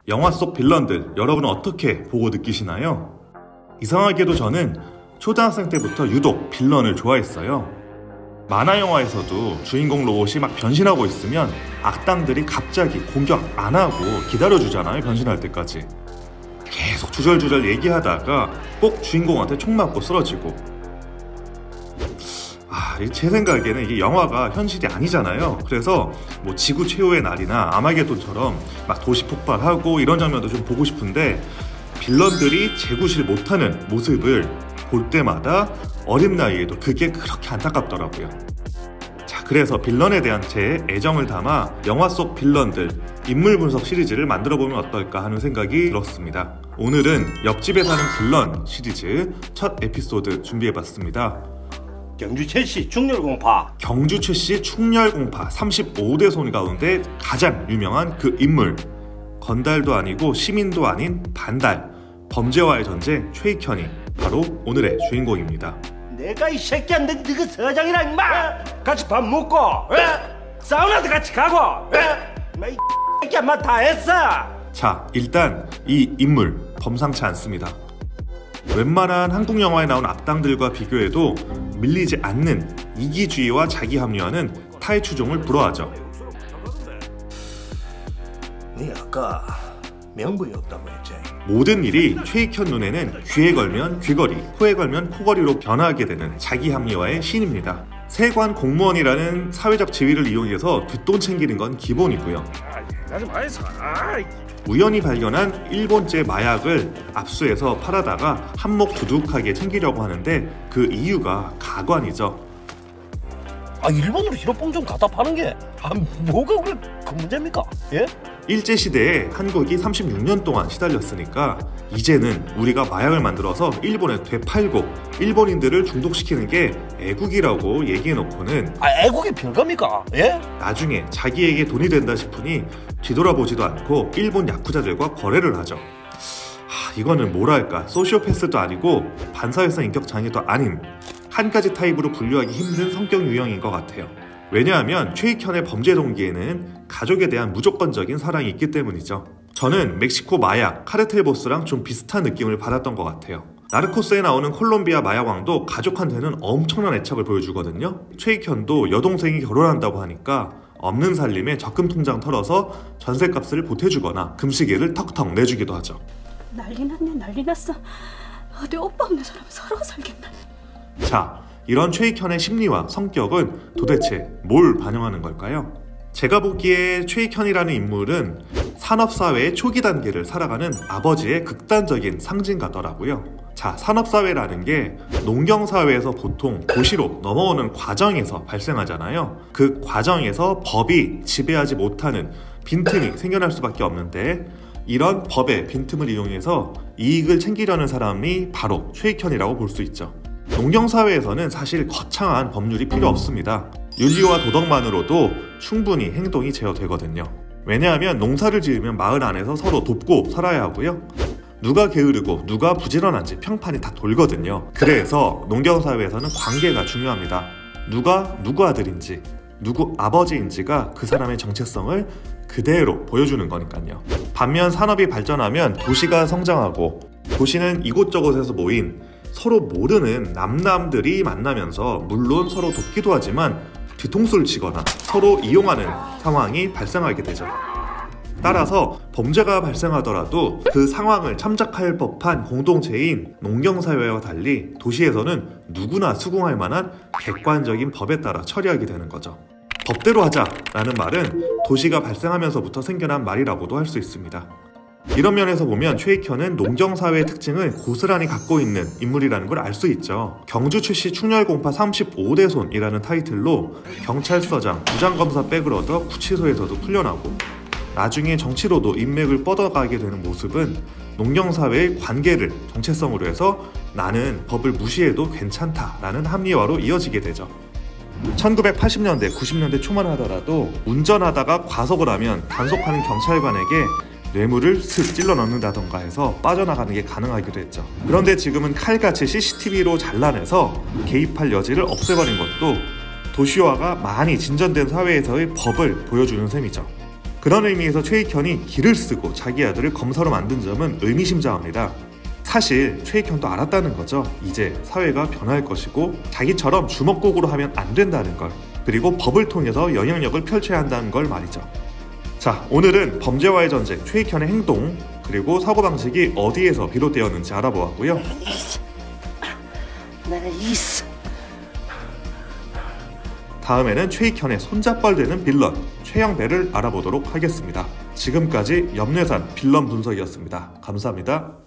영화 속 빌런들 여러분은 어떻게 보고 느끼시나요? 이상하게도 저는 초등학생 때부터 유독 빌런을 좋아했어요. 만화 영화에서도 주인공 로봇이 막 변신하고 있으면 악당들이 갑자기 공격 안 하고 기다려주잖아요. 변신할 때까지 계속 주절주절 얘기하다가 꼭 주인공한테 총 맞고 쓰러지고. 제 생각에는 이게 영화가 현실이 아니잖아요. 그래서 뭐 지구 최후의 날이나 아마게돈처럼 막 도시 폭발하고 이런 장면도 좀 보고 싶은데, 빌런들이 재구실 못하는 모습을 볼 때마다 어린 나이에도 그게 그렇게 안타깝더라고요. 자, 그래서 빌런에 대한 제 애정을 담아 영화 속 빌런들 인물 분석 시리즈를 만들어보면 어떨까 하는 생각이 들었습니다. 오늘은 옆집에 사는 빌런 시리즈 첫 에피소드 준비해봤습니다. 경주 최씨 충렬공파. 경주 최씨 충렬공파 35대 손 가운데 가장 유명한 그 인물, 건달도 아니고 시민도 아닌 반달, 범죄와의 전쟁 최익현이 바로 오늘의 주인공입니다. 내가 이 새끼한테 너그 서장이라 임마. 같이 밥 먹고 사우나도 같이 가고 이 새끼야 마 다 했어. 자, 일단 이 인물 범상치 않습니다. 웬만한 한국 영화에 나온 악당들과 비교해도 밀리지 않는 이기주의와 자기합리화는 타의 추종을 불허하죠. 네 아까 명분이 없다고 했지. 모든 일이 최익현 눈에는 귀에 걸면 귀걸이, 코에 걸면 코걸이로 변하게 되는 자기합리화의 신입니다. 세관 공무원이라는 사회적 지위를 이용해서 뒷돈 챙기는 건 기본이고요. 우연히 발견한 일본제 마약을 압수해서 팔아다가 한몫 두둑하게 챙기려고 하는데 그 이유가 가관이죠. 일본으로 히로뽕 좀 갖다 파는 게 뭐가 그 문제입니까? 예? 일제시대에 한국이 36년 동안 시달렸으니까 이제는 우리가 마약을 만들어서 일본에 되팔고 일본인들을 중독시키는 게 애국이라고 얘기해놓고는 애국이 별겁니까? 예? 나중에 자기에게 돈이 된다 싶으니 뒤돌아보지도 않고 일본 야쿠자들과 거래를 하죠. 이거는 뭐랄까, 소시오패스도 아니고 반사회성 인격 장애도 아닌 한 가지 타입으로 분류하기 힘든 성격 유형인 것 같아요. 왜냐하면 최익현의 범죄 동기에는 가족에 대한 무조건적인 사랑이 있기 때문이죠. 저는 멕시코 마약 카르텔 보스랑 좀 비슷한 느낌을 받았던 것 같아요. 나르코스에 나오는 콜롬비아 마약왕도 가족한테는 엄청난 애착을 보여주거든요. 최익현도 여동생이 결혼한다고 하니까 없는 살림에 적금 통장 털어서 전셋값을 보태주거나 금시계를 턱턱 내주기도 하죠. 난리 났네, 난리 났어. 어디 오빠 없는 사람은 서러워 살겠네. 자, 이런 최익현의 심리와 성격은 도대체 뭘 반영하는 걸까요? 제가 보기에 최익현이라는 인물은 산업사회의 초기 단계를 살아가는 아버지의 극단적인 상징가더라고요. 자, 산업사회라는 게 농경사회에서 보통 도시로 넘어오는 과정에서 발생하잖아요. 그 과정에서 법이 지배하지 못하는 빈틈이 생겨날 수밖에 없는데, 이런 법의 빈틈을 이용해서 이익을 챙기려는 사람이 바로 최익현이라고 볼 수 있죠. 농경사회에서는 사실 거창한 법률이 필요 없습니다. 윤리와 도덕만으로도 충분히 행동이 제어되거든요. 왜냐하면 농사를 지으면 마을 안에서 서로 돕고 살아야 하고요. 누가 게으르고 누가 부지런한지 평판이 다 돌거든요. 그래서 농경사회에서는 관계가 중요합니다. 누가 누구 아들인지, 누구 아버지인지가 그 사람의 정체성을 그대로 보여주는 거니까요. 반면 산업이 발전하면 도시가 성장하고, 도시는 이곳저곳에서 모인 서로 모르는 남남들이 만나면서 물론 서로 돕기도 하지만 뒤통수를 치거나 서로 이용하는 상황이 발생하게 되죠. 따라서 범죄가 발생하더라도 그 상황을 참작할 법한 공동체인 농경사회와 달리 도시에서는 누구나 수긍할 만한 객관적인 법에 따라 처리하게 되는 거죠. 법대로 하자라는 말은 도시가 발생하면서부터 생겨난 말이라고도 할 수 있습니다. 이런 면에서 보면 최익현은 농경사회의 특징을 고스란히 갖고 있는 인물이라는 걸 알 수 있죠. 경주 최씨 충렬공파 35대 손이라는 타이틀로 경찰서장, 부장검사 백을 얻어 구치소에서도 풀려나고, 나중에 정치로도 인맥을 뻗어가게 되는 모습은 농경사회의 관계를 정체성으로 해서 나는 법을 무시해도 괜찮다라는 합리화로 이어지게 되죠. 1980년대, 90년대 초만 하더라도 운전하다가 과속을 하면 단속하는 경찰관에게 뇌물을 슥 찔러 넣는다던가 해서 빠져나가는 게 가능하기도 했죠. 그런데 지금은 칼같이 CCTV로 잘라내서 개입할 여지를 없애버린 것도 도시화가 많이 진전된 사회에서의 법을 보여주는 셈이죠. 그런 의미에서 최익현이 기를 쓰고 자기 아들을 검사로 만든 점은 의미심장합니다. 사실 최익현도 알았다는 거죠. 이제 사회가 변할 것이고 자기처럼 주먹국으로 하면 안 된다는 걸, 그리고 법을 통해서 영향력을 펼쳐야 한다는 걸 말이죠. 자, 오늘은 범죄와의 전쟁, 최익현의 행동, 그리고 사고방식이 어디에서 비롯되었는지 알아보았고요. 다음에는 최익현의 손잡벌되는 빌런, 최영배를 알아보도록 하겠습니다. 지금까지 염려산 빌런 분석이었습니다. 감사합니다.